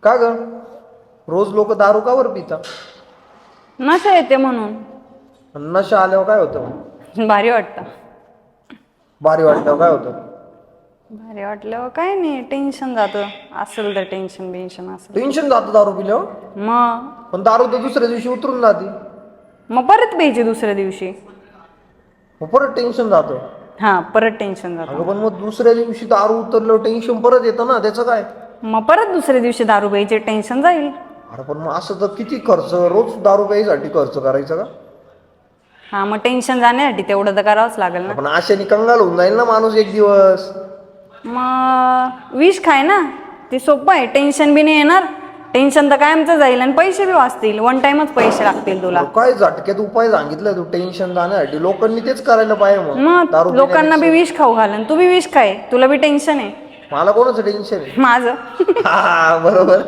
का ग रोज लोक दारू का बरं पिता? नशा येते म्हणून. नशा आल्यावर काय होतं? भारी वाटतं. भारी वाटल्यावर काय होतं? भारी वाटल्यावर काय नाही, टेन्शन जातं. असेल तर टेन्शन बिन्शन असेल टेन्शन जातं दारू पिल्यावर. मग. पण दारू तर दुसऱ्या दिवशी उतरून जाते. मग परत प्यायची दुसऱ्या दिवशी. मग परत टेन्शन जातं. हा, परत टेन्शन जातं. अगं पण मग दुसऱ्या दिवशी दारू उतरल्यावर टेन्शन परत येतं ना, त्याचं काय? मग परत दुसऱ्या दिवशी दारू प्यायची, टेन्शन जाईल. अरे पण मग असं तर किती खर्च, रोज दारू प्यायसाठी खर्च करायचा का? हा, मग टेन्शन जाण्यासाठी तेवढं तर करावंच लागेल ना. पण आशेने कंगाल होऊन जाईल ना माणूस एक दिवस. मग विष खाय ना, ते सोपं आहे. टेन्शन बी नाही येणार, टेन्शन तर कायमचं जाईल आणि पैसे बी वाचतील. वन टाइमच पैसे लागतील तुला. काय झटक्यात उपाय सांगितलं तू टेन्शन जाण्यासाठी. लोकांनी तेच करायला पाहिजे. मग दारू लोकांना बी पिण्यापेक्षा. विष खाऊ घालन, तू बी विष खाय, तुला बी टेन्शन आहे. मला कोणाचं टेन्शन आहे? माझं. हा बरोबर.